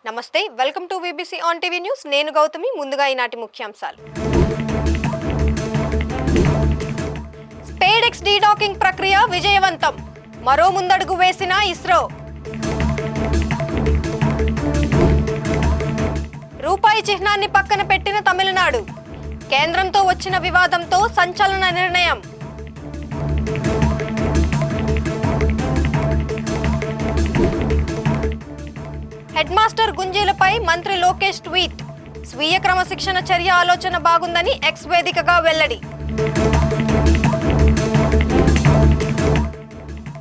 నమస్తే, welcome to VBC on TV news. నేను గౌతమి. ముందుగా ఈనాటి ముఖ్యాంశాలు. స్పేడెక్స్ డీడాకింగ్ ప్రక్రియ విజయవంతం. మరో ముందడుగు వేసిన ఇస్రో. రూపాయి చిహ్నాన్ని పక్కన పెట్టిన తమిళనాడు. కేంద్రంతో వచ్చిన వివాదంతో సంచలన నిర్ణయం. హెడ్ మాస్టర్ గుంజీలపై మంత్రి లోకేష్ ట్వీట్. స్వీయ క్రమశిక్షణ చర్య ఆలోచన బాగుందని ఎక్స్ వేదికగా వెల్లడి.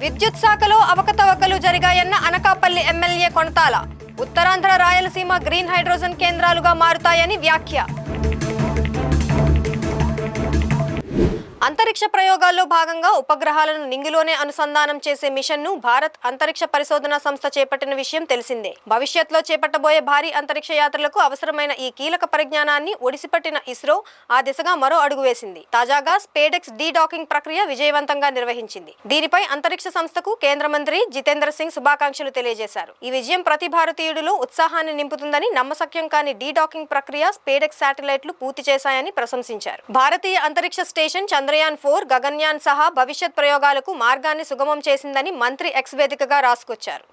విద్యుత్ శాఖలో అవకతవకలు జరిగాయన్న Anakapalli MLA Konathala. Uttarandhra Rayalaseema green hydrogen కేంద్రాలుగా మారుతాయని వ్యాఖ్య. అంతరిక్ష ప్రయోగాల్లో భాగంగా ఉపగ్రహాలను నింగిలోనే అనుసంధానం చేసే మిషన్ను భారత్ అంతరిక్ష పరిశోధనా సంస్థ చేపట్టిన విషయం తెలిసిందే. భవిష్యత్తులో చేపట్టబోయే భారీ అంతరిక్ష యాత్రలకు అవసరమైన ఈ కీలక పరిజ్ఞానాన్ని ఒడిసిపట్టిన ఇస్రో ఆ దిశగా మరో అడుగు వేసింది. తాజాగా స్పేడెక్స్ డీడాకింగ్ ప్రక్రియ విజయవంతంగా నిర్వహించింది. దీనిపై అంతరిక్ష సంస్థకు కేంద్ర మంత్రి జితేంద్ర సింగ్ శుభాకాంక్షలు తెలియజేశారు. ఈ విజయం ప్రతి భారతీయుడిలో ఉత్సాహాన్ని నింపుతుందని, నమ్మశక్యం కాని డీడాకింగ్ ప్రక్రియ స్పేడెక్స్ శాటిలైట్లు పూర్తి చేశాయని ప్రశంసించారు. భారతీయ అంతరిక్ష స్టేషన్ చంద్రయాన్ 4, గగన్యాన్ సహా భవిష్యత్ ప్రయోగాలకు మార్గాన్ని సుగమం చేసిందని మంత్రి ఎక్స్ వేదికగా రాసుకొచ్చారు.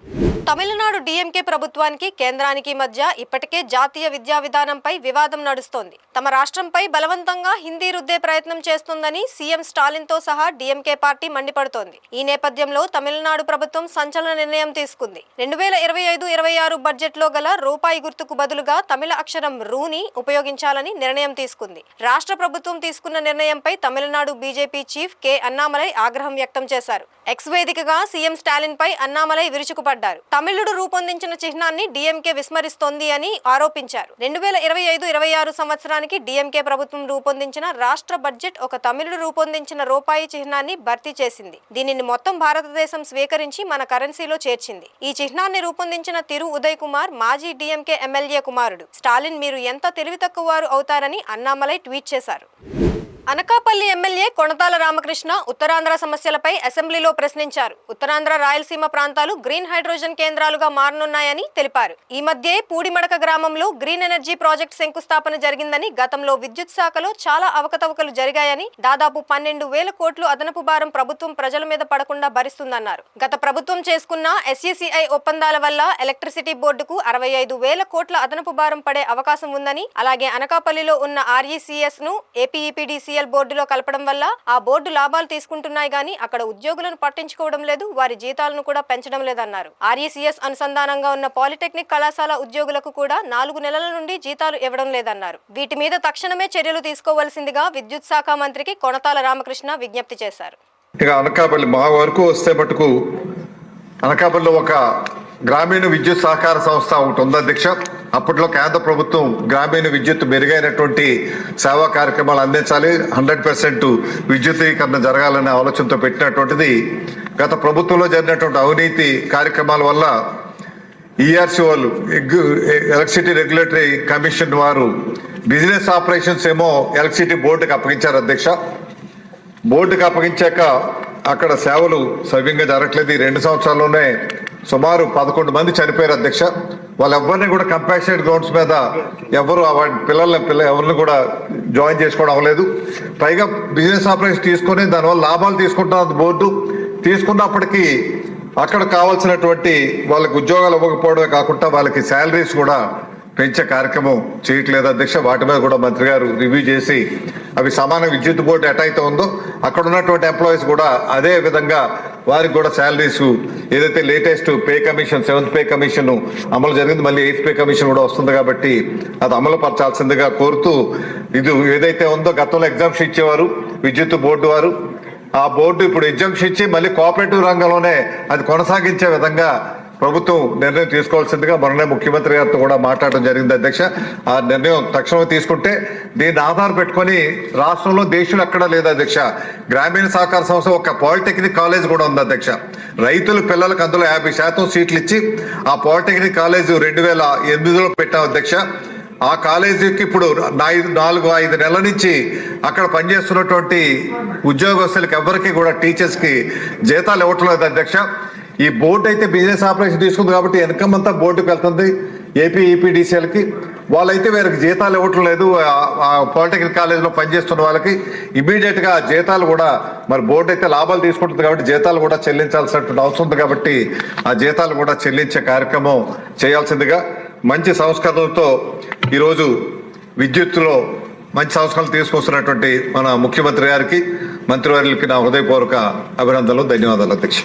తమిళనాడు డీఎంకే ప్రభుత్వానికి కేంద్రానికి మధ్య ఇప్పటికే జాతీయ విద్యా విధానంపై వివాదం నడుస్తోంది. తమ రాష్ట్రంపై బలవంతంగా హిందీ రుద్దే ప్రయత్నం చేస్తుందని సీఎం స్టాలిన్తో సహా డీఎంకే పార్టీ మండిపడుతోంది. ఈ నేపథ్యంలో తమిళనాడు ప్రభుత్వం సంచలన నిర్ణయం తీసుకుంది. 2025-26 బడ్జెట్లో గల రూపాయి గుర్తుకు బదులుగా తమిళ అక్షరం రూని ఉపయోగించాలని నిర్ణయం తీసుకుంది. రాష్ట్ర ప్రభుత్వం తీసుకున్న నిర్ణయంపై Tamil Nadu BJP chief K Annamalai ఆగ్రహం వ్యక్తం చేశారు. ఎక్స్ వేదికగా సీఎం స్టాలిన్ పై అన్నామలై విరుచుకుపడ్డారు. తమిళుడు రూపొందించిన చిహ్నాన్ని డీఎంకే విస్మరిస్తోంది అని ఆరోపించారు. 2025-26 సంవత్సరానికి డీఎంకే ప్రభుత్వం రూపొందించిన రాష్ట్ర బడ్జెట్ ఒక తమిళుడు రూపొందించిన రూపాయి చిహ్నాన్ని భర్తీ చేసింది. దీనిని మొత్తం భారతదేశం స్వీకరించి మన కరెన్సీలో చేర్చింది. ఈ చిహ్నాన్ని రూపొందించిన తిరు ఉదయ్ కుమార్ మాజీ డీఎంకే ఎమ్మెల్యే కుమారుడు. స్టాలిన్ మీరు ఎంత తెలివి తక్కువవారు అవుతారని అన్నామలై ట్వీట్ చేశారు. అనకాపల్లి ఎమ్మెల్యే కొనతాల రామకృష్ణ ఉత్తరాంధ్ర సమస్యలపై అసెంబ్లీలో ప్రశ్నించారు. ఉత్తరాంధ్ర రాయలసీమ ప్రాంతాలు గ్రీన్ హైడ్రోజన్ కేంద్రాలుగా మారనున్నాయని తెలిపారు. ఈ మధ్యే పూడిమడక గ్రామంలో గ్రీన్ ఎనర్జీ ప్రాజెక్ట్ శంకుస్థాపన జరిగిందని, గతంలో విద్యుత్ శాఖలో చాలా అవకతవకలు జరిగాయని, దాదాపు 12,000 కోట్లు అదనపు భారం ప్రభుత్వం ప్రజల మీద పడకుండా భరిస్తుందన్నారు. గత ప్రభుత్వం చేసుకున్న ఎస్ఈసిఐ ఒప్పందాల వల్ల ఎలక్ట్రిసిటీ బోర్డుకు 65,000 కోట్ల అదనపు భారం పడే అవకాశం ఉందని, అలాగే అనకాపల్లిలో ఉన్న ఆర్ఈసీఎస్ ను ఏపీఈపీడీసీఎల్ బోర్డులో కలపడం వల్ల ఆ బోర్డు లాభాలు తీసుకుంటున్నాయి గానీ అక్కడ ఉద్యోగులను పట్టించుకోవడం లేదు, వారి జీతాలను కూడా పెంచడం లేదన్నారు. ఆర్ఈసీఎస్ అనుసంధానంగా ఉన్న పాలిటెక్నిక్ కళాశాల ఉద్యోగులకు కూడా 4 నెలల నుండి జీతాలు ఇవ్వడం లేదన్నారు. వీటి మీద తక్షణమే చర్యలు తీసుకోవాల్సిందిగా విద్యుత్ శాఖ మంత్రికి కొనతాల రామకృష్ణ విజ్ఞప్తి చేశారు. ఇక అనకాపల్లి మా వరకు వస్తే మటుకు అనకాపల్లిలో ఒక గ్రామీణ విద్యుత్ సహకార సంస్థ ఒకటి ఉంది అధ్యక్ష. అప్పట్లో కేంద్ర ప్రభుత్వం గ్రామీణ విద్యుత్ మెరుగైనటువంటి సేవా కార్యక్రమాలు అందించాలి, 100% విద్యుతీకరణ జరగాలనే ఆలోచనతో పెట్టినటువంటిది. గత ప్రభుత్వంలో జరిగినటువంటి అవినీతి కార్యక్రమాల వల్ల ఈఆర్సీ వాళ్ళు, ఎలక్ట్రిసిటీ రెగ్యులేటరీ కమిషన్ వారు బిజినెస్ ఆపరేషన్స్ ఏమో ఎలక్ట్రిసిటీ బోర్డుకి అప్పగించారు అధ్యక్ష. బోర్డుకి అప్పగించాక అక్కడ సేవలు సవ్యంగా జరగట్లేదు. ఈ 2 సంవత్సరాల్లోనే సుమారు 11 మంది చనిపోయారు అధ్యక్ష. వాళ్ళెవరిని కూడా కంపాషనేట్ గ్రౌండ్స్ మీద ఎవరు ఎవరిని కూడా జాయిన్ చేసుకోవడం అవ్వలేదు. పైగా బిజినెస్ ఆపరేషన్ తీసుకొని దానివల్ల లాభాలు తీసుకుంటున్న బోర్డు తీసుకున్నప్పటికీ అక్కడ కావాల్సినటువంటి వాళ్ళకి ఉద్యోగాలు ఇవ్వకపోవడమే కాకుండా వాళ్ళకి శాలరీస్ కూడా పెంచే కార్యక్రమం చేయట్లేదు అధ్యక్ష. వాటి మీద కూడా మంత్రి గారు రివ్యూ చేసి అవి సమాన విద్యుత్ బోర్డు ఎటైతే ఉందో అక్కడ ఉన్నటువంటి ఎంప్లాయీస్ కూడా అదే విధంగా వారికి కూడా శాలరీస్ ఏదైతే latest pay commission 7th pay commission అమలు జరిగింది, మళ్ళీ 8th పే కమిషన్ కూడా వస్తుంది కాబట్టి అది అమలు పరచాల్సిందిగా కోరుతూ, ఇది ఏదైతే ఉందో గతంలో ఎగ్జామ్షన్ ఇచ్చేవారు విద్యుత్ బోర్డు వారు, ఆ బోర్డు ఇప్పుడు ఎగ్జామ్షన్ ఇచ్చి మళ్ళీ కోఆపరేటివ్ రంగంలోనే అది కొనసాగించే విధంగా ప్రభుత్వం నిర్ణయం తీసుకోవాల్సిందిగా మొన్ననే ముఖ్యమంత్రి గారితో కూడా మాట్లాడడం జరిగింది అధ్యక్ష. ఆ నిర్ణయం తక్షణమే తీసుకుంటే దీన్ని ఆధార పెట్టుకొని రాష్ట్రంలో దేశంలో ఎక్కడా లేదు అధ్యక్ష. గ్రామీణ సహకార సంస్థ ఒక పాలిటెక్నిక్ కాలేజ్ కూడా ఉంది అధ్యక్ష. రైతుల పిల్లలకు అందులో 50% సీట్లు ఇచ్చి ఆ పాలిటెక్నిక్ కాలేజ్ 2008లో పెట్టాం అధ్యక్ష. ఆ కాలేజీకి ఇప్పుడు 4-5 నెలల నుంచి అక్కడ పనిచేస్తున్నటువంటి ఉద్యోగస్తులకు ఎవరికి కూడా టీచర్స్కి జీతాలు ఇవ్వట్లేదు అధ్యక్ష. ఈ బోర్డు అయితే బిజినెస్ ఆపరేషన్ తీసుకుంది కాబట్టి ఇన్కమ్ అంతా బోర్డుకి వెళ్తుంది. ఏపీ ఈపీడీసీలకి. వాళ్ళైతే వీరికి జీతాలు ఇవ్వటం లేదు. పాలిటెక్నిక్ కాలేజీలో పనిచేస్తున్న వాళ్ళకి ఇమీడియట్గా జీతాలు కూడా మరి బోర్డు అయితే లాభాలు తీసుకుంటుంది కాబట్టి జీతాలు కూడా చెల్లించాల్సినటువంటి అవసరం ఉంది కాబట్టి ఆ జీతాలు కూడా చెల్లించే కార్యక్రమం చేయాల్సిందిగా మంచి సంస్కరణలతో ఈరోజు విద్యుత్తులో మంచి సంస్కరణలు తీసుకొస్తున్నటువంటి మన ముఖ్యమంత్రి గారికి, మంత్రివర్యులకి నా హృదయపూర్వక అభినందనలు, ధన్యవాదాలు అధ్యక్ష.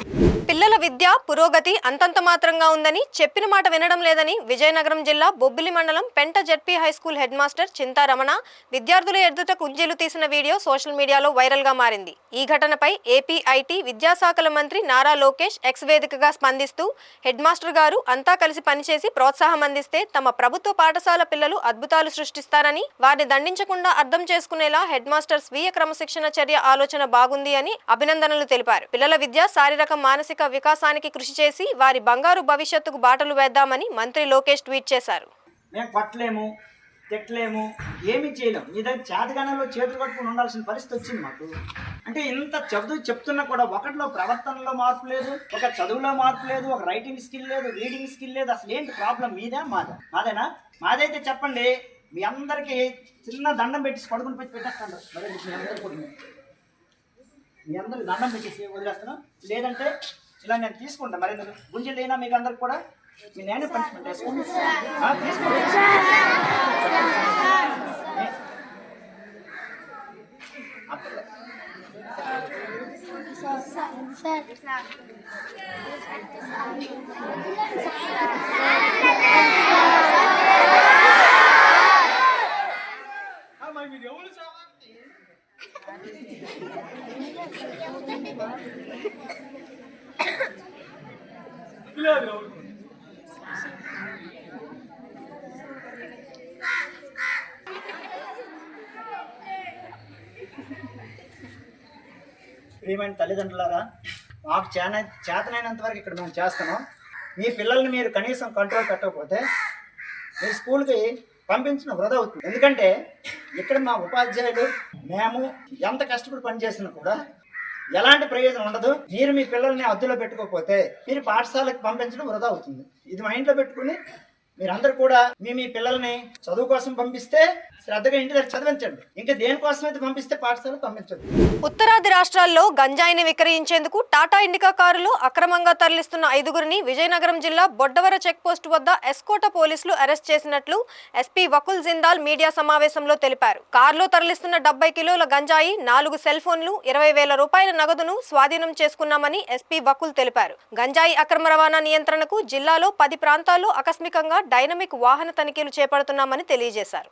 పిల్లల విద్య పురోగతి అంతంత మాత్రంగా ఉందని, చెప్పిన మాట వినడం లేదని విజయనగరం జిల్లా బొబ్బిలి మండలం పెంట జెడ్పీ హైస్కూల్ హెడ్ మాస్టర్ చింతారమణ విద్యార్థుల ఎదుట కుంజీలు తీసిన వీడియో సోషల్ మీడియాలో వైరల్ గా మారింది. ఈ ఘటనపై ఏపీ ఐటీ విద్యాశాఖల మంత్రి నారా లోకేష్ ఎక్స్ వేదికగా స్పందిస్తూ హెడ్ మాస్టర్ గారు అంతా కలిసి పనిచేసి ప్రోత్సాహం అందిస్తే తమ ప్రభుత్వ పాఠశాల పిల్లలు అద్భుతాలు సృష్టిస్తారని, వారిని దండించకుండా అర్థం చేసుకునేలా హెడ్ మాస్టర్ స్వీయ క్రమశిక్షణ చర్య ఆలోచన బాగుంది అని అభినందనలు తెలిపారు. పిల్లల విద్య శారీరక మానసిక వికాసానికి కృషి చేసి వారి బంగారు భవిష్యత్తుకు బాటలు వేద్దామని మంత్రి లోకేష్ ట్వీట్ చేశారు. మేము కొట్టలేము, తిట్టలేము, ఏమీ చేయలేము. మీ దగ్గర చేతగానంలో చేతులు కట్టుకుని ఉండాల్సిన పరిస్థితి వచ్చింది మాకు. అంటే ఇంత చెప్తున్నా కూడా ఒకటిలో ప్రవర్తనలో మార్పు లేదు, ఒక చదువులో మార్పు లేదు, ఒక రైటింగ్ స్కిల్ లేదు, రీడింగ్ స్కిల్ లేదు. అసలు ఏంటి ప్రాబ్లం? మీదా మాదేనా? మాదైతే చెప్పండి. మీ అందరికీ చిన్న దండం పెట్టేసి పడుకుని పెట్టేస్తాను. మీ అందరికి దండం పెట్టేసి వదిలేస్తాను. లేదంటే ఇలా నేను తీసుకుంటాను. మరి గుంజలు అయినా మీకు అందరికి కూడా మీ నేనే పనిష్మెంట్ వేసుకోండి. ప్రియమైన తల్లిదండ్రులారా, మాకు చేతనైనంత వరకు ఇక్కడ మేము చేస్తున్నాం. మీ పిల్లల్ని మీరు కనీసం కంట్రోల్ పెట్టకపోతే మీరు స్కూల్కి పంపించిన వృధా అవుతుంది. ఎందుకంటే ఇక్కడ మా ఉపాధ్యాయులు మేము ఎంత కష్టపడి పనిచేసినా కూడా ఎలాంటి ప్రయోజనం ఉండదు. మీరు మీ పిల్లల్ని అద్దులో పెట్టుకోకపోతే మీరు పాఠశాలకు పంపించడం వృధా అవుతుంది. ఇది మైండ్లో పెట్టుకుని మీరందరూ కూడా మీ పిల్లల్ని చదువు కోసం పంపిస్తే శ్రద్ధగా ఇంటి దగ్గర చదివించండి. ఇంకా దేనికోసం అయితే పంపిస్తే పాఠశాలకు పంపించండి. ఉత్తరాది రాష్ట్రాల్లో గంజాయిని విక్రయించేందుకు టాటా ఇండికా కారులో అక్రమంగా తరలిస్తున్న 5గురిని విజయనగరం జిల్లా బొడ్డవర చెక్ పోస్ట్ వద్ద ఎస్కోట పోలీసులు అరెస్ట్ చేసినట్లు ఎస్పీ వకుల్ జిందాల్ మీడియా సమావేశంలో తెలిపారు. కారులో తరలిస్తున్న 70 కిలోల గంజాయి, 4 సెల్ ఫోన్లు, 20,000 రూపాయల నగదును స్వాధీనం చేసుకున్నామని ఎస్పీ వకుల్ తెలిపారు. గంజాయి అక్రమ రవాణా నియంత్రణకు జిల్లాలో 10 ప్రాంతాల్లో ఆకస్మికంగా డైనమిక్ వాహన తనిఖీలు చేపడుతున్నామని తెలియజేశారు.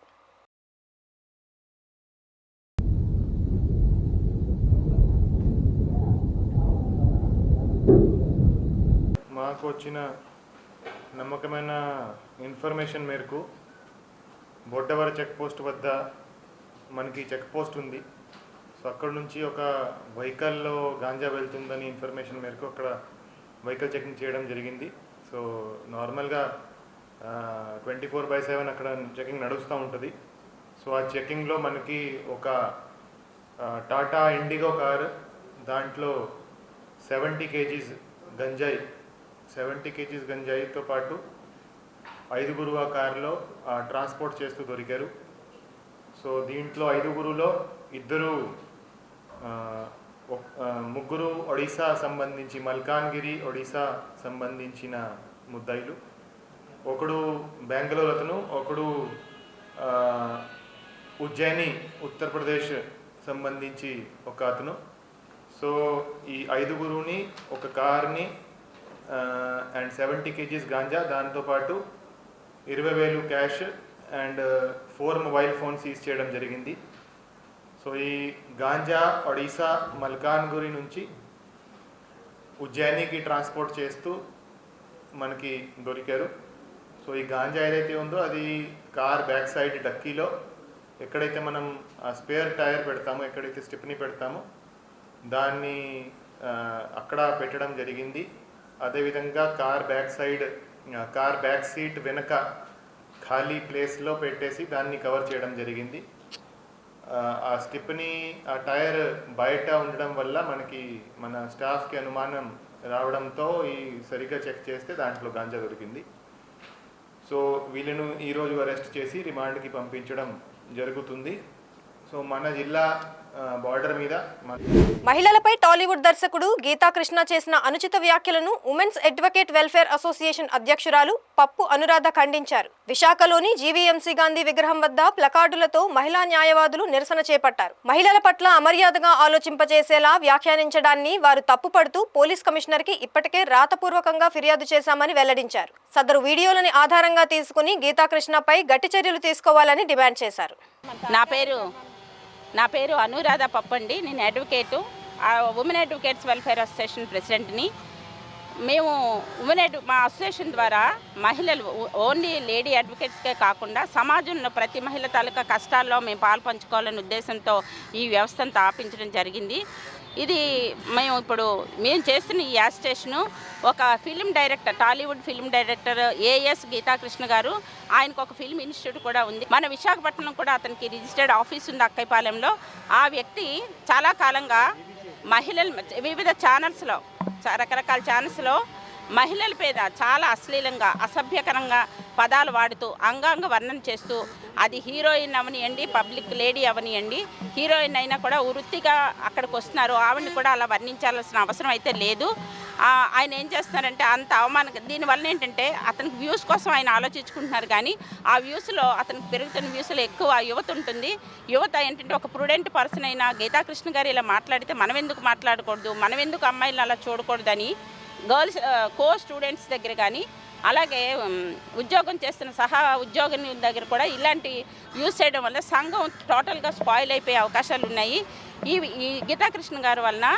మాకు వచ్చిన నమ్మకమైన ఇన్ఫర్మేషన్ మేరకు బొడ్డవర చెక్ పోస్ట్ వద్ద మనకి చెక్ పోస్ట్ ఉంది. సో అక్కడ నుంచి ఒక వెహికల్లో గాంజా వెళ్తుందని ఇన్ఫర్మేషన్ మేరకు అక్కడ వెహికల్ చెకింగ్ చేయడం జరిగింది. సో నార్మల్గా 24/7 అక్కడ చెకింగ్ నడుస్తూ ఉంటుంది. సో ఆ చెకింగ్లో మనకి ఒక టాటా ఇండిగో కారు, దాంట్లో 70 kgs గంజాయి, 70 kgs గంజాయితో పాటు 5గురు ఆ కారులో ట్రాన్స్పోర్ట్ చేస్తూ దొరికారు. సో దీంట్లో 5గురులో 3 ఒడిశా సంబంధించి, మల్కాన్గిరి ఒడిశా సంబంధించిన ముద్దాయిలు, ఒకడు బెంగళూరు అతను, ఒకడు ఉజ్జయిని ఉత్తరప్రదేశ్ సంబంధించి ఒక అతను. సో ఈ 5గురుని, ఒక కార్ని అండ్ 70 kgs గాంజా, దాంతోపాటు 20,000 cash and 4 mobile phones seize చేయడం జరిగింది. సో ఈ గాంజా ఒడిశా మల్కాన్గిరి నుంచి ఉజ్జయినికి ట్రాన్స్పోర్ట్ చేస్తూ మనకి దొరికారు. సో ఈ గాంజా ఏదైతే ఉందో అది కార్ బ్యాక్ సైడ్ డక్కీలో ఎక్కడైతే మనం స్పేర్ టైర్ పెడతామో, ఎక్కడైతే స్టెప్ని పెడతామో దాన్ని అక్కడ పెట్టడం జరిగింది. అదేవిధంగా కార్ బ్యాక్ సీట్ వెనక ఖాళీ ప్లేస్లో పెట్టేసి దాన్ని కవర్ చేయడం జరిగింది. ఆ స్టెప్ని, ఆ టైర్ బయట ఉండడం వల్ల మన స్టాఫ్కి అనుమానం రావడంతో ఈ సరిగ్గా చెక్ చేస్తే దాంట్లో గాంజా దొరికింది. సో వీళ్ళను ఈరోజు అరెస్ట్ చేసి రిమాండ్కి పంపించడం జరుగుతుంది. సో మన జిల్లా బార్డర్ మీద మహిళలపై టాలీవుడ్ దర్శకుడు గీతాకృష్ణ చేసిన అనుచిత వ్యాఖ్యలను ఉమెన్స్ అడ్వకేట్ వెల్ఫేర్ అసోసియేషన్ అధ్యక్షురాలు పప్పు అనురాధ ఖండించారు. విశాఖలోని జీవీఎంసీ గాంధీ విగ్రహం వద్ద ప్లకార్డులతో మహిళా న్యాయవాదులు నిరసన చేపట్టారు. మహిళల పట్ల అమర్యాదగా ఆలోచింపచేసేలా వ్యాఖ్యానించడాన్ని వారు తప్పుపడుతూ పోలీస్ కమిషనర్కి ఇప్పటికే రాతపూర్వకంగా ఫిర్యాదు చేశామని వెల్లడించారు. సదరు వీడియోలని ఆధారంగా తీసుకుని గీతాకృష్ణపై గట్టి చర్యలు తీసుకోవాలని డిమాండ్ చేశారు. నా పేరు అనురాధ పప్పండి. నేను advocate, women advocates welfare association ప్రెసిడెంట్ని. మేము మా అసోసియేషన్ ద్వారా మహిళలు ఓన్లీ లేడీ అడ్వకేట్స్కే కాకుండా సమాజంలో ప్రతి మహిళ తాలూకా కష్టాల్లో మేము పాలు పంచుకోవాలనే ఉద్దేశంతో ఈ వ్యవస్థను స్థాపించడం జరిగింది. ఇది మేము చేస్తున్న ఈ యాజిటేషను ఒక film director, Tollywood film director A S Geetha Krishna garu, ఆయనకు ఒక ఫిల్మ్ ఇన్స్టిట్యూట్ కూడా ఉంది. మన విశాఖపట్నం కూడా అతనికి రిజిస్టర్డ్ ఆఫీస్ ఉంది అక్కైపాలెంలో. ఆ వ్యక్తి చాలా కాలంగా మహిళలు వివిధ ఛానల్స్లో, రకరకాల ఛానల్స్లో మహిళల మీద చాలా అశ్లీలంగా, అసభ్యకరంగా పదాలు వాడుతూ అంగాంగ వర్ణన చేస్తూ, అది హీరోయిన్ అవనియండి, పబ్లిక్ లేడీ అవనియండి, హీరోయిన్ అయినా కూడా వృత్తిగా అక్కడికి వస్తున్నారు. ఆవిడని కూడా అలా వర్ణించాల్సిన అవసరం అయితే లేదు. ఆయన ఏం చేస్తున్నారంటే అంత అవమానం. దీనివల్ల ఏంటంటే అతనికి వ్యూస్ కోసం ఆయన ఆలోచించుకుంటున్నారు, కానీ ఆ వ్యూస్లో అతనికి పెరుగుతున్న వ్యూస్లో ఎక్కువ యువత ఉంటుంది. యువత ఏంటంటే ఒక ప్రుడెంట్ పర్సన్ అయినా గీతాకృష్ణ గారు ఇలా మాట్లాడితే మనం ఎందుకు మాట్లాడకూడదు, మనం ఎందుకు అమ్మాయిలను అలా చూడకూడదని గర్ల్స్ కో స్టూడెంట్స్ దగ్గర కానీ, అలాగే ఉద్యోగం చేస్తున్న ఉద్యోగిని దగ్గర కూడా ఇలాంటి యూజ్ చేయడం వల్ల సంఘం టోటల్గా స్పాయిల్ అయిపోయే అవకాశాలు ఉన్నాయి. ఈ గీతాకృష్ణ గారి వలన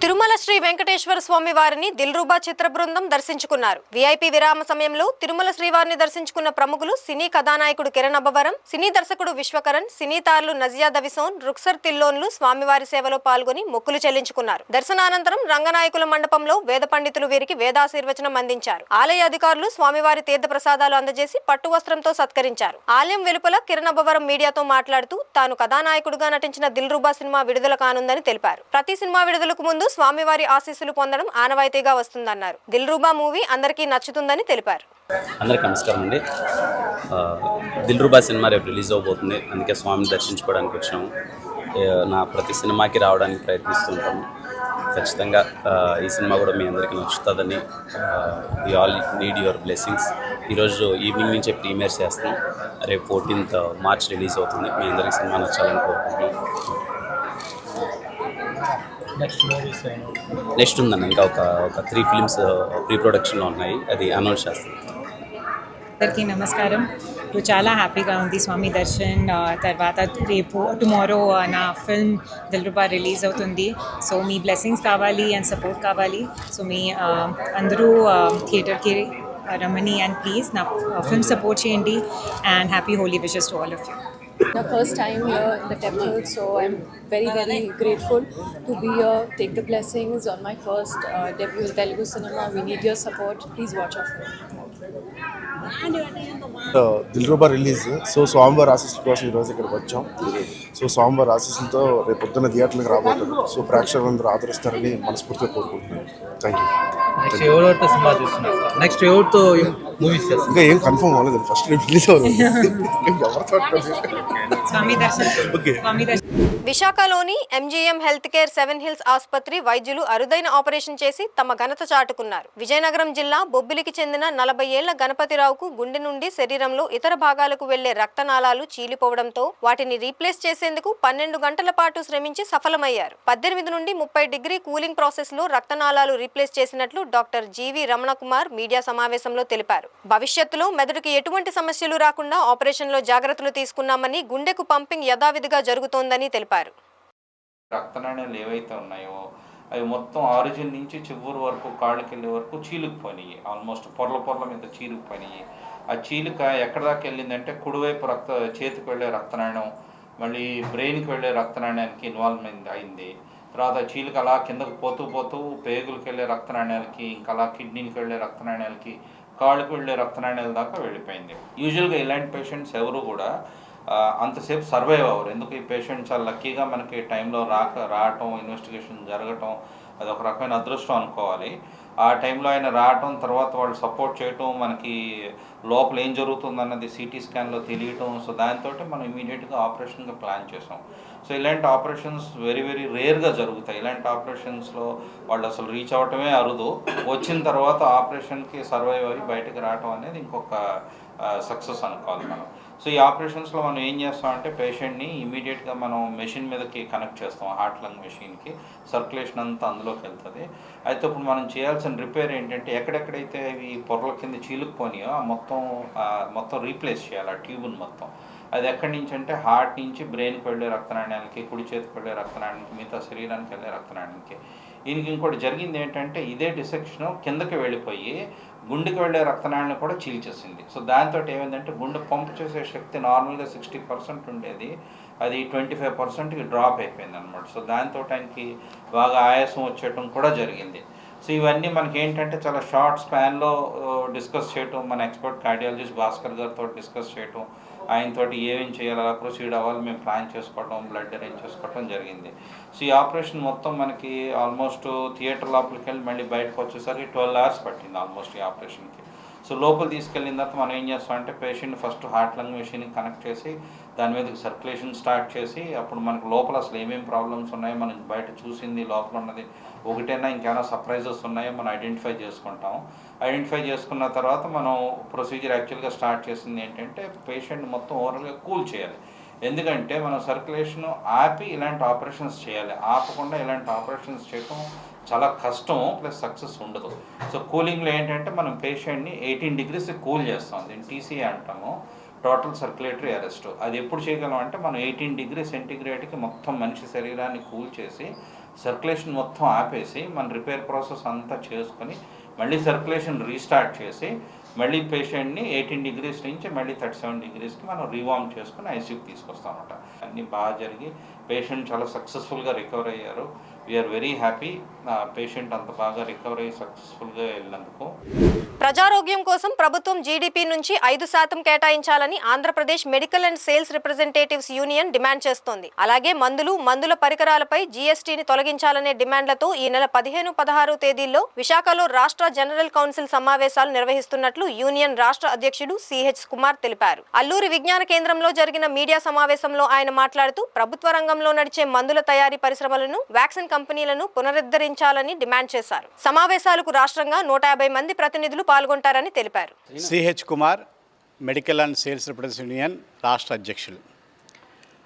తిరుమల శ్రీ వెంకటేశ్వర స్వామి వారిని దిల్రూబా చిత్ర బృందం దర్శించుకున్నారు. వీఐపీ విరామ సమయంలో తిరుమల శ్రీవారిని దర్శించుకున్న ప్రముఖులు సినీ కథానాయకుడు కిరణ్ అబ్బవరం, సినీ దర్శకుడు విశ్వకరణ్, సినీ తారలు నజియా దవిసోన్, రుక్సర్ తిల్లోన్లు స్వామివారి సేవలో పాల్గొని మొక్కులు చెల్లించుకున్నారు. దర్శనానంతరం రంగనాయకుల మండపంలో వేద పండితులు వీరికి వేదాశీర్వచనం అందించారు. ఆలయ అధికారులు స్వామివారి తీర్థ ప్రసాదాలు అందజేసి పట్టు వస్త్రంతో సత్కరించారు. ఆలయం వెలుపల కిరణ్ అబ్బవరం మీడియాతో మాట్లాడుతూ తాను కథానాయకుడుగా నటించిన దిల్రూబా సినిమా విడుదల కానుందని తెలిపారు. ప్రతి సినిమా విడుదలకు ముందు స్వామివారి ఆశీస్సులు పొందడం ఆనవాయితీగా వస్తుందన్నారు. దిల్రూబా మూవీ అందరికీ నచ్చుతుందని తెలిపారు. అందరికీ నమస్కారం అండి. దిల్రూబా సినిమా రేపు రిలీజ్ అవబోతుంది, అందుకే స్వామిని దర్శించుకోవడానికి వచ్చాము. నా ప్రతి సినిమాకి రావడానికి ప్రయత్నిస్తుంటాము. ఖచ్చితంగా ఈ సినిమా కూడా మీ అందరికీ నచ్చుతుందని, we all need your blessings. ఈరోజు ఈవినింగ్ నుంచే ప్రీమియర్ చేస్తాం. రేపు 14th March రిలీజ్ అవుతుంది. మీ అందరికీ సినిమా నచ్చాలని కోరుకుంటున్నాం. నెక్స్ట్ ఉందన్న, ఇంకా ఒక 3 films ప్రీ ప్రొడక్షన్లో ఉన్నాయి, అది అనౌన్స్ చేస్తాం. అందరికీ నమస్కారం. ఇప్పుడు చాలా హ్యాపీగా ఉంది. స్వామి దర్శన్ తర్వాత రేపు టుమారో నా ఫిల్మ్ దిల్రూబా రిలీజ్ అవుతుంది. సో మీ బ్లెస్సింగ్స్ కావాలి అండ్ సపోర్ట్ కావాలి. సో మీ అందరూ థియేటర్కి రమ్మని అండ్ ప్లీజ్ నా ఫిల్మ్ సపోర్ట్ చేయండి. And happy Holi wishes to all of you. The first time here in the temple, so I'm very, very grateful to be here. Take the blessings on my first debut in Telugu cinema. We need your support. Please watch our film. Dilruba release. So స్వామివారి ఆశీస్సుల కోసం ఈరోజు ఇక్కడికి వచ్చాం. So స్వామివారి ఆశీస్సులతో రేపు పొద్దున్న థియేటర్లకు రాబోతుంది. సో ప్రేక్షకులందరూ ఆదరిస్తారని మనస్ఫూర్తిగా కోరుకుంటున్నాను. Thank you. నెక్స్ట్ ఎవరితో మూవీస్ చేస్తాం ఇంకా ఏం కన్ఫర్మ్ అవ్వలేదు. ఫస్ట్ రేపు రిలీజ్ అవుతుంది. విశాఖలోని ఎంజీఎం హెల్త్ కేర్ 7 Hills ఆసుపత్రి వైద్యులు అరుదైన ఆపరేషన్ చేసి తమ ఘనత చాటుకున్నారు. విజయనగరం జిల్లా బొబ్బిలికి చెందిన 40 ఏళ్ల గణపతిరావుకు గుండె నుండి శరీరంలో ఇతర భాగాలకు వెళ్లే రక్తనాళాలు చీలిపోవడంతో వాటిని రీప్లేస్ చేసేందుకు 12 గంటల పాటు శ్రమించి సఫలమయ్యారు. 18 నుండి 30 డిగ్రీ కూలింగ్ ప్రాసెస్ లో రక్తనాళాలు రీప్లేస్ చేసినట్లు డాక్టర్ జీవి రమణ కుమార్ మీడియా సమావేశంలో తెలిపారు. భవిష్యత్తులో మెదడుకి ఎటువంటి సమస్యలు రాకుండా ఆపరేషన్ లో జాగ్రత్తలు తీసుకున్నామని, గుండెకు పంపింగ్ యథావిధిగా జరుగుతోందని తెలిపారు. రక్తనాళాలు ఏవైతే ఉన్నాయో అవి మొత్తం ఆరిజిన్ నుంచి చివరి వరకు కాళ్ళకి వెళ్ళే వరకు చీలుకుపోయినాయి. ఆల్మోస్ట్ పొరల మీద చీలుకుపోయినాయి. ఆ చీలిక ఎక్కడ దాకా వెళ్ళిందంటే కుడివైపు చేతికి వెళ్ళే రక్తనాళం, మళ్ళీ బ్రెయిన్కి వెళ్ళే రక్తనాళానికి ఇన్వాల్వ్మెంట్ అయింది. తర్వాత చీలిక అలా కిందకు పోతూ పేగులకు వెళ్ళే రక్తనాళాలకి, ఇంకా అలా కిడ్నీకి వెళ్ళే రక్తనాళాలకి, కాళ్ళకు వెళ్ళే రక్తనాళాల దాకా వెళ్ళిపోయింది. యూజువల్గా ఇలాంటి పేషెంట్స్ ఎవరు కూడా అంతసేపు సర్వైవ్ అవ్వరు. ఎందుకు ఈ పేషెంట్ చాలా లక్కీగా మనకి టైంలో రావటం, ఇన్వెస్టిగేషన్ జరగటం, అది ఒక రకమైన అదృష్టం అనుకోవాలి. ఆ టైంలో ఆయన రావటం, తర్వాత వాళ్ళు సపోర్ట్ చేయటం, మనకి లోపల ఏం జరుగుతుందన్నది సిటీ స్కాన్లో తెలియటం. సో దాంతో మనం ఇమీడియట్గా ఆపరేషన్గా ప్లాన్ చేసాం. సో ఇలాంటి ఆపరేషన్స్ వెరీ వెరీ రేర్గా జరుగుతాయి. ఇలాంటి ఆపరేషన్స్లో వాళ్ళు అసలు రీచ్ అవ్వటమే అరుదు. వచ్చిన తర్వాత ఆపరేషన్కి సర్వైవ్ అయ్యి బయటకు రావటం అనేది ఇంకొక సక్సెస్ అనుకోవాలి మనం. సో ఈ ఆపరేషన్స్లో మనం ఏం చేస్తామంటే పేషెంట్ని ఇమీడియట్గా మనం మెషిన్ మీదకి కనెక్ట్ చేస్తాం, హార్ట్ లంగ్ మెషిన్కి. సర్క్యులేషన్ అంతా అందులోకి వెళ్తుంది. అయితే ఇప్పుడు మనం చేయాల్సిన రిపేర్ ఏంటంటే ఎక్కడెక్కడైతే ఇవి పొరల కింద చీలుకుపోయినాయో మొత్తం రీప్లేస్ చేయాలి, ఆ ట్యూబ్ని మొత్తం. అది ఎక్కడి నుంచి అంటే హార్ట్ నుంచి బ్రెయిన్కి వెళ్ళే రక్తనాళానికి, కుడి చేతికి వెళ్ళే రక్తనాళానికి, మిగతా శరీరానికి వెళ్ళే రక్తనాళానికి. దీనికి ఇంకోటి జరిగింది ఏంటంటే ఇదే డిసెక్షన్ కిందకి వెళ్ళిపోయి గుండెకి వెళ్ళే రక్తనాళాన్ని కూడా చీల్చేసింది. సో దాంతో ఏమైందంటే గుండె పంపు చేసే శక్తి నార్మల్గా 60% ఉండేది, అది 25%కి డ్రాప్ అయిపోయింది అనమాట. సో దాంతో ఆయనకి బాగా ఆయాసం వచ్చేయటం కూడా జరిగింది. సో ఇవన్నీ మనకి ఏంటంటే చాలా షార్ట్ స్పాన్లో డిస్కస్ చేయటం, మన ఎక్స్పర్ట్ కార్డియాలజిస్ట్ భాస్కర్ గారితో డిస్కస్ చేయటం, ఆయనతోటి ఏమేమి చేయాలి, అలా ప్రొసీడ్ అవ్వాలి మేము ప్లాన్ చేసుకోవడం, బ్లడ్ అరేంజ్ చేసుకోవడం జరిగింది. సో ఈ ఆపరేషన్ మొత్తం మనకి ఆల్మోస్ట్ థియేటర్ లోపలికి వెళ్ళి మళ్ళీ బయటకు వచ్చేసరికి 12 hours పట్టింది ఆల్మోస్ట్ ఈ ఆపరేషన్కి. సో లోపల తీసుకెళ్ళిన తర్వాత మనం ఏం చేస్తామంటే పేషెంట్ ఫస్ట్ హార్ట్ లంగ్ మెషిన్కి కనెక్ట్ చేసి దాని మీదకి సర్క్యులేషన్ స్టార్ట్ చేసి అప్పుడు మనకు లోపల అసలు ఏమేమి ప్రాబ్లమ్స్ ఉన్నాయో, మనం బయట చూసింది లోపల ఉన్నది ఒకటైనా ఇంకేమైనా సర్ప్రైజెస్ ఉన్నాయో మనం ఐడెంటిఫై చేసుకుంటాం. ఐడెంటిఫై చేసుకున్న తర్వాత మనం ప్రొసీజర్ యాక్చువల్గా స్టార్ట్ చేసింది ఏంటంటే పేషెంట్ మొత్తం ఓవరాల్గా కూల్ చేయాలి. ఎందుకంటే మనం సర్క్యులేషన్ ఆపి ఇలాంటి ఆపరేషన్స్ చేయాలి, ఆపకుండా ఇలాంటి ఆపరేషన్స్ చేయటం చాలా కష్టం, ప్లస్ సక్సెస్ ఉండదు. సో కూలింగ్లో ఏంటంటే మనం పేషెంట్ని 18 degrees కూల్ చేస్తాం, దీన్ని టీసీఏ అంటాము, టోటల్ సర్క్యులేటరీ అరెస్ట్. అది ఎప్పుడు చేయగలం అంటే మనం 18 degrees సెంటీగ్రేడ్కి మొత్తం మనిషి శరీరాన్ని కూల్ చేసి సర్క్యులేషన్ మొత్తం ఆపేసి మన రిపేర్ ప్రాసెస్ అంతా చేసుకొని మళ్ళీ సర్క్యులేషన్ రీస్టార్ట్ చేసి మళ్ళీ పేషెంట్ని 18 degrees నుంచి మళ్ళీ 37 degreesకి మనం రీవార్మ్ చేసుకుని ఐసీయూకి తీసుకొస్తాం అన్నమాట. అన్నీ బాగా జరిగి పేషెంట్ చాలా సక్సెస్ఫుల్గా రికవర్ అయ్యారు. వీఆర్ వెరీ హ్యాపీ పేషెంట్ అంత బాగా రికవర్ అయ్యి సక్సెస్ఫుల్గా వెళ్ళినందుకు. ప్రజారోగ్యం కోసం ప్రభుత్వం జీడీపీ నుంచి 5% కేటాయించాలని Andhra Pradesh medical and sales representatives union demand చేస్తోంది. అలాగే మందుల పరికరాలపై జీఎస్టీని తొలగించాలనే డిమాండ్లతో ఈ నెల 15, 16 తేదీల్లో విశాఖలో రాష్ట్ర జనరల్ కౌన్సిల్ సమావేశాలు నిర్వహిస్తున్నట్లు యూనియన్ రాష్ట్ర అధ్యక్షుడు సిహెచ్ కుమార్ తెలిపారు. అల్లూరి విజ్ఞాన కేంద్రంలో జరిగిన మీడియా సమావేశంలో ఆయన మాట్లాడుతూ ప్రభుత్వ రంగంలో నడిచే మందుల తయారీ పరిశ్రమలను, వ్యాక్సిన్ కంపెనీలను పునరుద్ధరించాలని డిమాండ్ చేశారు. సమావేశాలకు రాష్ట్రంగా 150 మంది ప్రతినిధులు పాల్గొంటారని తెలిపారు. CH Kumar, medical and sales representative union రాష్ట్ర అధ్యక్షులు.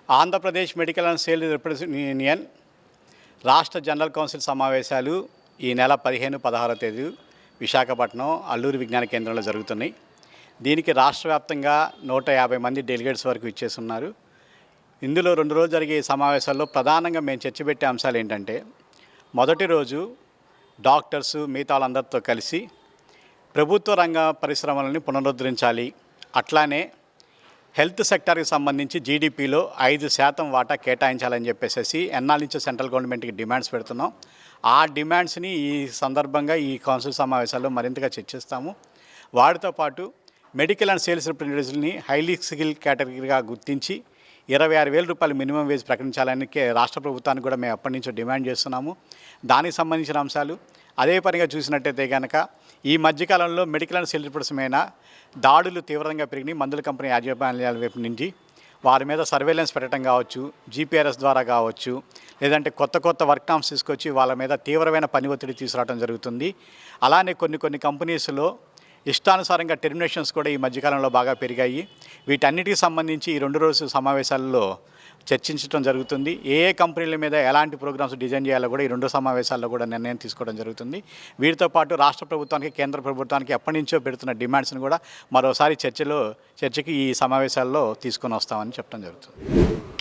Andhra Pradesh medical and sales representative union రాష్ట్ర జనరల్ కౌన్సిల్ సమావేశాలు ఈ నెల 15, 16 తేదీ విశాఖపట్నం అల్లూరి విజ్ఞాన కేంద్రంలో జరుగుతున్నాయి. దీనికి రాష్ట్ర వ్యాప్తంగా 150 మంది డెలిగేట్స్ వరకు ఇచ్చేస్తున్నారు. ఇందులో 2 రోజులు జరిగే సమావేశాల్లో ప్రధానంగా మేము చర్చ పెట్టే అంశాలు ఏంటంటే, మొదటి రోజు డాక్టర్సు మిగతా వాళ్ళందరితో కలిసి ప్రభుత్వ రంగ పరిశ్రమలని పునరుద్ధరించాలి, అట్లానే హెల్త్ సెక్టార్కి సంబంధించి జీడిపిలో 5% వాటా కేటాయించాలని చెప్పేసి ఎన్నాళ్ళ నుంచో సెంట్రల్ గవర్నమెంట్కి డిమాండ్స్ పెడుతున్నాం. ఆ డిమాండ్స్ని ఈ సందర్భంగా ఈ కౌన్సిల్ సమావేశాల్లో మరింతగా చర్చిస్తాము. వాటితో పాటు మెడికల్ అండ్ సేల్స్ రిప్రజెంటేటివ్స్ని హైలీ స్కిల్ కేటగిరీగా గుర్తించి 26,000 రూపాయలు మినిమం వేజ్ ప్రకటించాలని రాష్ట్ర ప్రభుత్వానికి కూడా మేము అప్పటి నుంచో డిమాండ్ చేస్తున్నాము. దానికి సంబంధించిన అంశాలు అదే పనిగా చూసినట్టయితే కనుక ఈ మధ్యకాలంలో మెడికల్ అండ్ సేల్స్ రిప్రజెంటేటివ్స్ మీద దాడులు తీవ్రంగా పెరిగినాయి. మందుల కంపెనీ యాజమాన్యాల వైపు నుంచి వారి మీద సర్వేలెన్స్ పెట్టడం కావచ్చు, జీపీఆర్ఎస్ ద్వారా కావచ్చు, లేదంటే కొత్త వర్క్ నామ్స్ తీసుకొచ్చి వాళ్ళ మీద తీవ్రమైన పని ఒత్తిడి తీసుకురావడం జరుగుతుంది. అలానే కొన్ని కంపెనీస్లో ఇష్టానుసారంగా టెర్మినేషన్స్ కూడా ఈ మధ్యకాలంలో బాగా పెరిగాయి. వీటన్నిటికి సంబంధించి ఈ 2 రోజుల సమావేశాల్లో చర్చించడం జరుగుతుంది. ఏ కంపెనీల మీద ఎలాంటి ప్రోగ్రామ్స్ డిజైన్ చేయాలో కూడా ఈ 2 సమావేశాల్లో కూడా నిర్ణయం తీసుకోవడం జరుగుతుంది. వీటితో పాటు రాష్ట్ర ప్రభుత్వానికి, కేంద్ర ప్రభుత్వానికి ఎప్పటి నుంచో పెడుతున్న డిమాండ్స్ని కూడా మరోసారి చర్చకి ఈ సమావేశాల్లో తీసుకొని వస్తామని చెప్పడం జరుగుతుంది.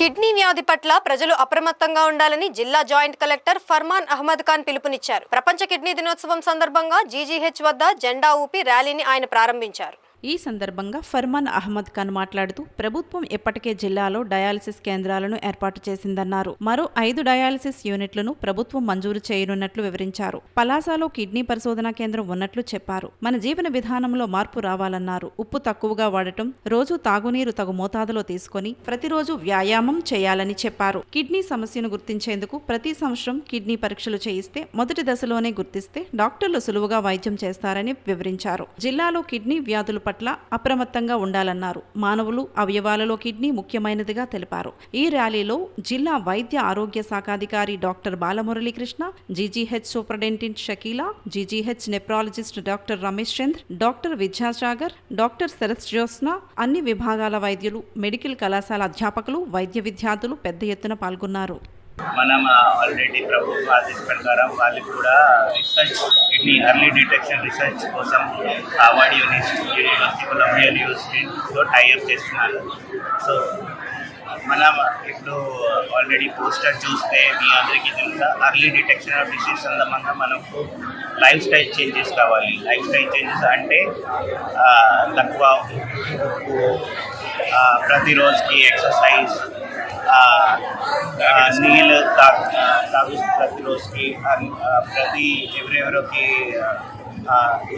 కిడ్నీ వ్యాధి పట్ల ప్రజలు అప్రమత్తంగా ఉండాలని జిల్లా జాయింట్ కలెక్టర్ ఫర్మాన్ అహ్మద్ ఖాన్ పిలుపునిచ్చారు. ప్రపంచ కిడ్నీ దినోత్సవం సందర్భంగా జీజీహెచ్ వద్ద జెండా ఊపి ర్యాలీని ఆయన ప్రారంభించారు. ఈ సందర్భంగా ఫర్మాన్ అహ్మద్ ఖాన్ మాట్లాడుతూ ప్రభుత్వం ఇప్పటికే జిల్లాలో డయాలసిస్ కేంద్రాలను ఏర్పాటు చేసిందన్నారు. మరో 5 డయాలసిస్ యూనిట్లను ప్రభుత్వం మంజూరు చేయనున్నట్లు వివరించారు. పలాసలో కిడ్నీ పరిశోధనా కేంద్రం ఉన్నట్లు చెప్పారు. మన జీవన విధానంలో మార్పు రావాలన్నారు. ఉప్పు తక్కువగా వాడటం, రోజు తాగునీరు తగు మోతాదులో తీసుకొని ప్రతిరోజు వ్యాయామం చేయాలని చెప్పారు. కిడ్నీ సమస్యను గుర్తించేందుకు ప్రతి సంవత్సరం కిడ్నీ పరీక్షలు చేయిస్తే మొదటి దశలోనే గుర్తిస్తే డాక్టర్లు సులువుగా వైద్యం చేస్తారని వివరించారు. జిల్లాలో కిడ్నీ వ్యాధులు పట్ల అప్రమత్తంగా ఉండాలన్నారు. మానవులు అవయవాలలో కిడ్నీ ముఖ్యమైనదిగా తెలిపారు. ఈ ర్యాలీలో జిల్లా వైద్య ఆరోగ్య శాఖాధికారి doctor Balamuralikrishna, GGH superintendent Shakeela, GGH nephrologist doctor Ramesh Chandra, doctor Vidyasagar, doctor Sarath Jyothsna, అన్ని విభాగాల వైద్యులు, మెడికల్ కళాశాల అధ్యాపకులు, వైద్య విద్యార్థులు పెద్ద ఎత్తున పాల్గొన్నారు. మనం ఆల్రెడీ ప్రభుత్వ ఆదేశ ప్రకారం వాళ్ళకి కూడా research kidney early detection research కోసం హార్వర్డ్ యూనివర్సిటీ, కొలంబియా యూనివర్సిటీతో టైఅప్ చేస్తున్నారు. సో మనం ఇప్పుడు ఆల్రెడీ పోస్టర్ చూస్తే మీ అందరికీ తెలుసా, ఎర్లీ డిటెక్షన్ ఆఫ్ డిసీజ్ సందర్భంగా మనకు లైఫ్ స్టైల్ చేంజెస్ కావాలి. లైఫ్ స్టైల్ చేంజెస్ అంటే తక్కువ ప్రతిరోజుకి ఎక్సర్సైజ్, నీళ్ళు తాగు ప్రతిరోజుకి, ఎవరెవరికి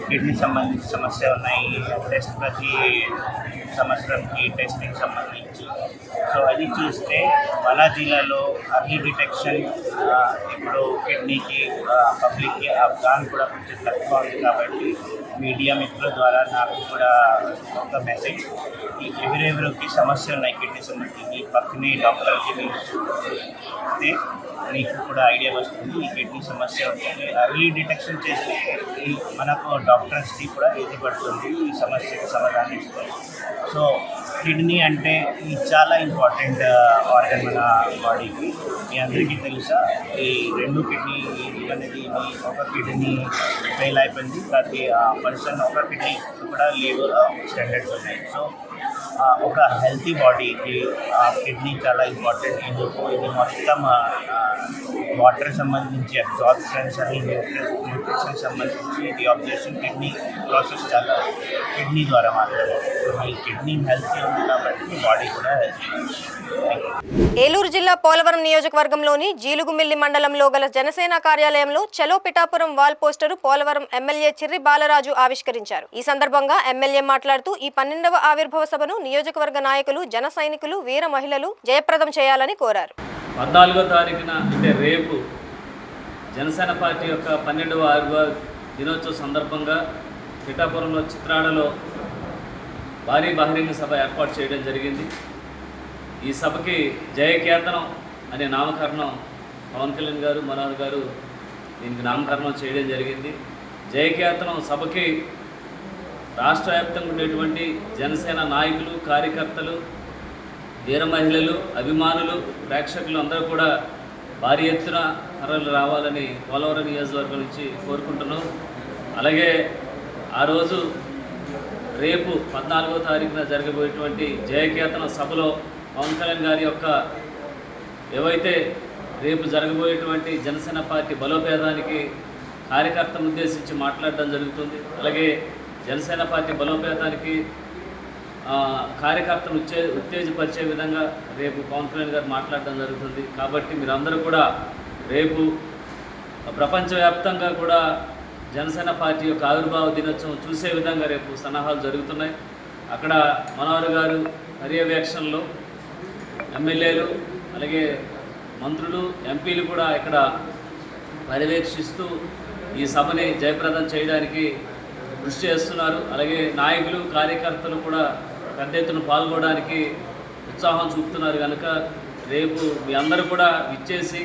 కిడ్నీ సంబంధించిన సమస్య ఉన్నాయి, టెస్ట్ ప్రతి సంవత్సరంకి టెస్టింగ్ సంబంధించి. సో అది చూస్తే మన జిల్లాలో అర్లీ డిటెక్షన్ ఇప్పుడు కిడ్నీకి పబ్లిక్కి అవగాహన కూడా కొంచెం తక్కువ ఉంది. కాబట్టి మీడియా మిత్రుల ద్వారా నాకు కూడా ఒక మెసేజ్, ఎవరెవరికి సమస్యలు ఉన్నాయి కిడ్నీ సంబంధించి పక్కనే డాక్టర్కి అయితే మీకు కూడా ఐడియా వస్తుంది ఈ కిడ్నీ సమస్య ఉంటుంది. ఎర్లీ డిటెక్షన్ చేస్తే మనకు డాక్టర్స్కి కూడా ఈజీ పడుతుంది ఈ సమస్యకి సమాధానం ఇస్తుంది. సో కిడ్నీ అంటే ఇది చాలా ఇంపార్టెంట్ ఆర్గన్ మన బాడీకి. మీ అందరికీ తెలుసా, ఈ రెండు కిడ్నీ అనేది ఒక కిడ్నీ ఫెయిల్ అయిపోయింది, ప్రతి పర్సన్ ఒక కిడ్నీ కూడా లేవర్ స్టాండర్డ్స్ ఉన్నాయి. సో ఒక హెల్తీ బాడీకి కిడ్నీ చాలా ఇంపార్టెంట్. ఇది మొత్తం వాటర్ సంబంధించి అబ్జార్ప్షన్స్ అని న్యూట్రిషన్ సంబంధించి ఇది అబ్జర్ప్షన్ కిడ్నీ ప్రాసెస్ చాలా కిడ్నీ ద్వారా మాట్లాడారు. సో మీ కిడ్నీ హెల్తీ ఉంది కాబట్టి బాడీ కూడా హెల్తీ. ఏలూరు జిల్లా పోలవరం నియోజకవర్గంలోని జీలుగుమిల్లి మండలంలో గల జనసేన కార్యాలయంలో చలో Pithapuram wall poster Polavaram MLA Chirri Balaraju ఆవిష్కరించారు. ఈ సందర్భంగా ఎమ్మెల్యే మాట్లాడుతూ ఈ 12వ ఆవిర్భావ సభను నియోజకవర్గ నాయకులు, జన సైనికులు, వీర మహిళలు జయప్రదం చేయాలని కోరారు. 14వ తారీఖున అంటే రేపు జనసేన పార్టీ యొక్క 12వ ఆవిర్భావ దినోత్సవ సందర్భంగా పిఠాపురంలో చిత్రాడలో భారీ బహిరంగ సభ ఏర్పాటు చేయడం జరిగింది. ఈ సభకి జయకేతనం అనే నామకరణం పవన్ కళ్యాణ్ గారు, మనోహర్ గారు దీనికి నామకరణం చేయడం జరిగింది. జయకేతనం సభకి రాష్ట్ర వ్యాప్తంగా ఉండేటువంటి జనసేన నాయకులు, కార్యకర్తలు, వీర మహిళలు, అభిమానులు, ప్రేక్షకులు అందరూ కూడా భారీ ఎత్తున తరలి రావాలని పోలవరం నియోజకవర్గం నుంచి కోరుకుంటున్నాం. అలాగే ఆ రోజు రేపు 14వ తారీఖున జరగబోయేటువంటి జయకేతన సభలో పవన్ కళ్యాణ్ గారి యొక్క ఏవైతే రేపు జరగబోయేటువంటి జనసేన పార్టీ బలోపేతానికి కార్యకర్తలను ఉద్దేశించి మాట్లాడడం జరుగుతుంది. అలాగే జనసేన పార్టీ బలోపేతానికి కార్యకర్తను ఉత్తేజపరిచే విధంగా రేపు పవన్ కళ్యాణ్ గారు మాట్లాడడం జరుగుతుంది. కాబట్టి మీరందరూ కూడా రేపు ప్రపంచవ్యాప్తంగా కూడా జనసేన పార్టీ యొక్క ఆవిర్భావ దినోత్సవం చూసే విధంగా రేపు సన్నాహాలు జరుగుతున్నాయి. అక్కడ మనోహర్ గారు పర్యవేక్షణలో ఎమ్మెల్యేలు, అలాగే మంత్రులు, ఎంపీలు కూడా ఇక్కడ పర్యవేక్షిస్తూ ఈ సభని జయప్రదం చేయడానికి కృషి చేస్తున్నారు. అలాగే నాయకులు, కార్యకర్తలు కూడా పెద్ద ఎత్తున పాల్గొనడానికి ఉత్సాహం చూపుతున్నారు. కనుక రేపు మీ అందరూ కూడా ఇచ్చేసి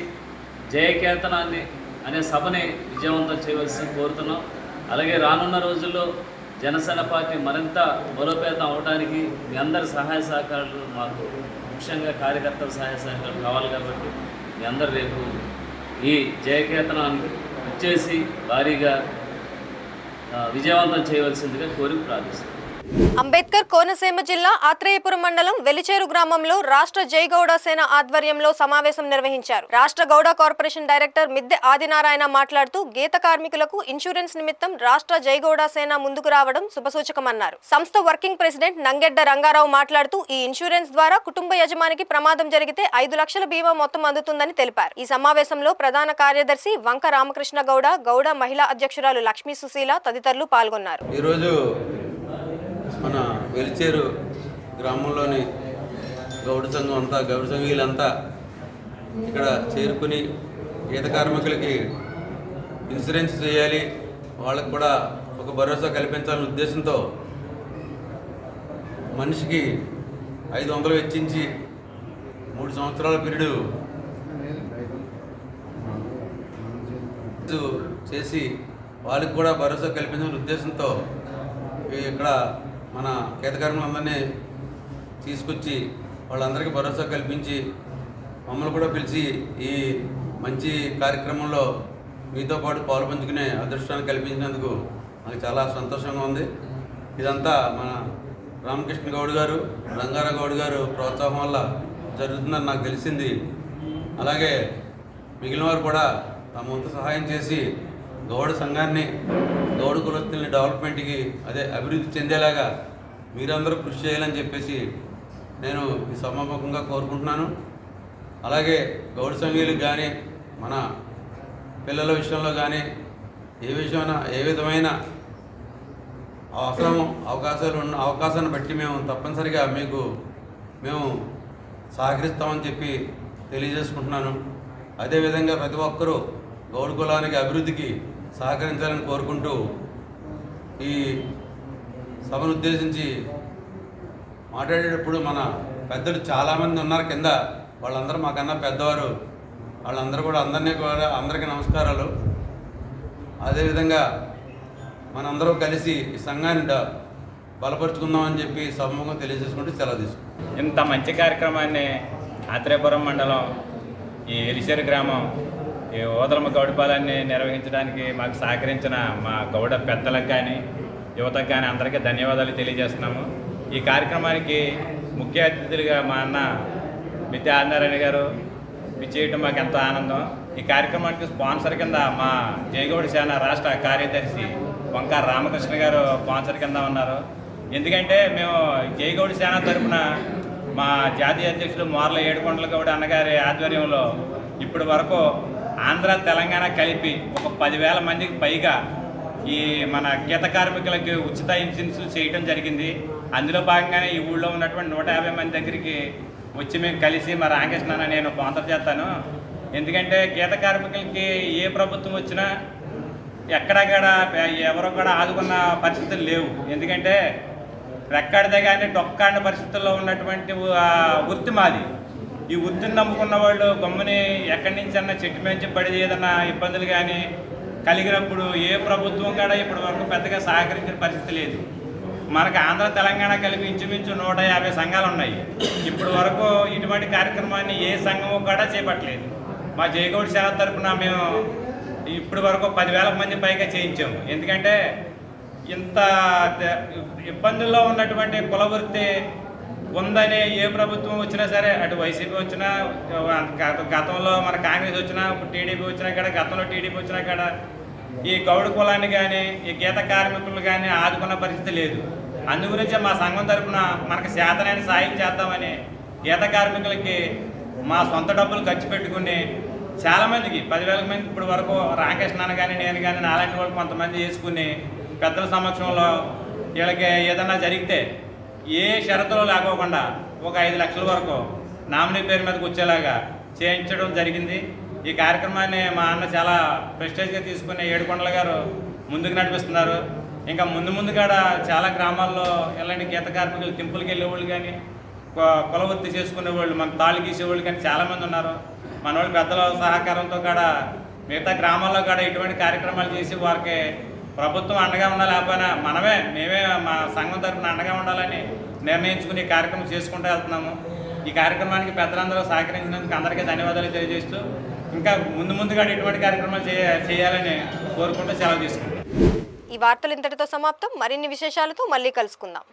జయకేతనాన్ని అనే సభని విజయవంతం చేయవలసి కోరుతున్నాం. అలాగే రానున్న రోజుల్లో జనసేన పార్టీ మరింత బలోపేతం అవడానికి మీ అందరి సహాయ సహకారాలు, మాకు ముఖ్యంగా కార్యకర్తల సహాయ సహకారాలు కావాలి. కాబట్టి మీ అందరు రేపు ఈ జయకేతనాన్ని ఇచ్చేసి భారీగా విజయవంతం చేయవలసిందిగా కోరి ప్రార్థిస్తున్నాను. అంబేద్కర్ కోనసీమ జిల్లా ఆత్రేయపురం మండలం వెలిచేరు గ్రామంలో రాష్ట్ర జై గౌడ సేన ఆధ్వర్యంలో సమావేశం నిర్వహించారు. రాష్ట్ర గౌడ కార్పొరేషన్ డైరెక్టర్ మిద్దె ఆదినారాయణ మాట్లాడుతూ గీత కార్మికులకు ఇన్సూరెన్స్ నిమిత్తం రాష్ట్ర జై గౌడ సేన ముందుకు రావడం శుభసూచకమన్నారు. సంస్థ వర్కింగ్ ప్రెసిడెంట్ నంగెడ్డ రంగారావు మాట్లాడుతూ ఈ ఇన్సూరెన్స్ ద్వారా కుటుంబ యజమానికి ప్రమాదం జరిగితే 5 లక్షల బీమా మొత్తం అందుతుందని తెలిపారు. ఈ సమావేశంలో ప్రధాన కార్యదర్శి వంక రామకృష్ణ గౌడ, గౌడ మహిళా అధ్యక్షురాలు లక్ష్మీ సుశీల తదితరులు పాల్గొన్నారు. ఈరోజు మన వెలిచేరు గ్రామంలోని గౌడ సంఘం అంతా, గౌడ సంఘీయులంతా ఇక్కడ చేరుకుని గీత కార్మికులకి ఇన్సూరెన్స్ చేయాలి, వాళ్ళకు కూడా ఒక భరోసా కల్పించాలనే ఉద్దేశంతో మనిషికి 500 వెచ్చించి 3 సంవత్సరాల పీరియడ్ చేసి వాళ్ళకి కూడా భరోసా కల్పించిన ఉద్దేశంతో ఇక్కడ మన గీతకారులందరినీ తీసుకొచ్చి వాళ్ళందరికీ భరోసా కల్పించి మమ్మల్ని కూడా పిలిచి ఈ మంచి కార్యక్రమంలో మీతో పాటు పాల్పంచుకునే అదృష్టాన్ని కల్పించినందుకు నాకు చాలా సంతోషంగా ఉంది. ఇదంతా మన రామకృష్ణ గౌడ్ గారు, రంగారావు గౌడ్ గారు ప్రోత్సాహం వల్ల జరుగుతుందని నాకు తెలిసింది. అలాగే మిగిలిన వారు కూడా తమ వంతు సహాయం చేసి గౌడ సంఘాన్ని, గౌడ కులస్తుల్ని డెవలప్మెంట్కి అభివృద్ధి చెందేలాగా మీరందరూ కృషి చేయాలని చెప్పేసి నేను ఈ సమాపకంగా కోరుకుంటున్నాను. అలాగే గౌడ సంఘీయులకు కానీ మన పిల్లల విషయంలో కానీ ఏ విధమైన అవకాశాన్ని బట్టి మేము తప్పనిసరిగా మేము సహకరిస్తామని చెప్పి తెలియజేసుకుంటున్నాను. అదేవిధంగా ప్రతి ఒక్కరూ గౌడ కులానికి అభివృద్ధికి సహకరించాలని కోరుకుంటూ ఈ సభను ఉద్దేశించి మాట్లాడేటప్పుడు మన పెద్దలు చాలామంది ఉన్నారు కింద, వాళ్ళందరూ మాకన్నా పెద్దవారు, వాళ్ళందరూ కూడా అందరికీ నమస్కారాలు. అదేవిధంగా మనందరూ కలిసి ఈ సంఘాన్ని బలపరుచుకుందామని చెప్పి సభముఖం తెలియజేసుకుంటూ సెలవు తీసుకుంటాం. ఇంత మంచి కార్యక్రమాన్ని ఆత్రేయపురం మండలం ఈ ఎలిసేరు గ్రామం ఈ ఓదలమ్మ గౌడిపాలన్ని నిర్వహించడానికి మాకు సహకరించిన మా గౌడ పెద్దలకు కానీ యువతకు కానీ అందరికీ ధన్యవాదాలు తెలియజేస్తున్నాము. ఈ కార్యక్రమానికి ముఖ్య అతిథులుగా మా అన్న మిద్దె ఆదినారాయణ గారు విచ్చేయటం మాకు ఎంతో ఆనందం. ఈ కార్యక్రమానికి స్పాన్సర్ కింద మా జయగౌడ సేన రాష్ట్ర కార్యదర్శి వంకార రామకృష్ణ గారు స్పాన్సర్ కింద ఉన్నారు. ఎందుకంటే మేము జయగౌడ సేన తరఫున మా జాతీయ అధ్యక్షులు మోర్ల ఏడుకొండల గౌడ అన్నగారి ఆధ్వర్యంలో ఇప్పటి వరకు ఆంధ్ర తెలంగాణ కలిపి ఒక 10,000 మందికి పైగా ఈ మన గీత కార్మికులకి ఉచిత ఇన్సూరెన్స్లు చేయడం జరిగింది. అందులో భాగంగానే ఈ ఊళ్ళో ఉన్నటువంటి 150 మంది దగ్గరికి వచ్చి మేము కలిసి మా రామకృష్ణ నేను స్పాన్సర్ చేస్తాను. ఎందుకంటే గీత కార్మికులకి ఏ ప్రభుత్వం వచ్చినా ఎక్కడక్కడ ఎవరో కూడా ఆదుకున్న పరిస్థితులు లేవు. ఎందుకంటే రెక్కడిదే కానీ డొక్కాడిన పరిస్థితుల్లో ఉన్నటువంటి వృత్తి మాది. ఈ వృత్తిని నమ్ముకున్న వాళ్ళు గమ్ముని ఎక్కడి నుంచి అన్న చెట్టు నుంచి పడి ఏదన్నా ఇబ్బందులు కానీ కలిగినప్పుడు ఏ ప్రభుత్వం కూడా ఇప్పటి వరకు పెద్దగా సహకరించిన పరిస్థితి లేదు. మనకు ఆంధ్ర తెలంగాణ కలిపి ఇంచుమించు 150 సంఘాలు ఉన్నాయి. ఇప్పటి వరకు ఇటువంటి కార్యక్రమాన్ని ఏ సంఘము కూడా చేపట్టలేదు. మా జయగౌడ సేన తరఫున మేము ఇప్పటి వరకు 10,000 మంది పైగా చేయించాము. ఎందుకంటే ఇంత ఇబ్బందుల్లో ఉన్నటువంటి కుల వృత్తి ఉందని ఏ ప్రభుత్వం వచ్చినా సరే, అటు వైసీపీ వచ్చినా, గతంలో మన కాంగ్రెస్ వచ్చినా, ఇప్పుడు టీడీపీ వచ్చినా కూడా, గతంలో టీడీపీ వచ్చినా కూడా ఈ గౌడ కులాన్ని కానీ ఈ గీత కార్మికులు కానీ ఆదుకున్న పరిస్థితి లేదు. అందుగురించే మా సంఘం తరఫున మనకు చేతనైన సాయం చేద్దామని గీత కార్మికులకి మా సొంత డబ్బులు ఖర్చు పెట్టుకుని చాలామందికి 10,000 మంది ఇప్పుడు వరకు రామకృష్ణ కానీ నేను కానీ నాలాంటి వాళ్ళు కొంతమంది చేసుకుని పెద్దల సమక్షంలో వీళ్ళకి ఏదన్నా జరిగితే ఏ షరతులు లేకోకుండా ఒక 5 లక్షల వరకు నామినీ పేరు మీదకి వచ్చేలాగా చేయించడం జరిగింది. ఈ కార్యక్రమాన్ని మా అన్న చాలా ప్రెస్టేజ్గా తీసుకుని ఏడుకొండల గారు ముందుకు నడిపిస్తున్నారు. ఇంకా ముందు కూడా చాలా గ్రామాల్లో ఇలాంటి గీత కార్మికులు తింపులకి వెళ్ళేవాళ్ళు కానీ కుల వృత్తి చేసుకునేవాళ్ళు, మన తాళి గీసేవాళ్ళు కానీ చాలామంది ఉన్నారు. మన వాళ్ళు పెద్దల సహకారంతో కూడా మిగతా గ్రామాల్లో కూడా ఇటువంటి కార్యక్రమాలు చేసి వారికి ప్రభుత్వం అండగా ఉండాలి, లేకపోయినా మేమే మా సంఘం తరఫున అండగా ఉండాలని నిర్ణయించుకుని ఈ కార్యక్రమం చేసుకుంటూ వెళ్తున్నాము. ఈ కార్యక్రమానికి పెద్దలందరూ సహకరించినందుకు అందరికీ ధన్యవాదాలు తెలియజేస్తూ ఇంకా ముందుగా ఇటువంటి కార్యక్రమాలు చేయాలని కోరుకుంటూ సెలవు తీసుకుంటాం. ఈ వార్తలు ఇంతటితో సమాప్తం. మరిన్ని విశేషాలతో మళ్ళీ కలుసుకుందాం.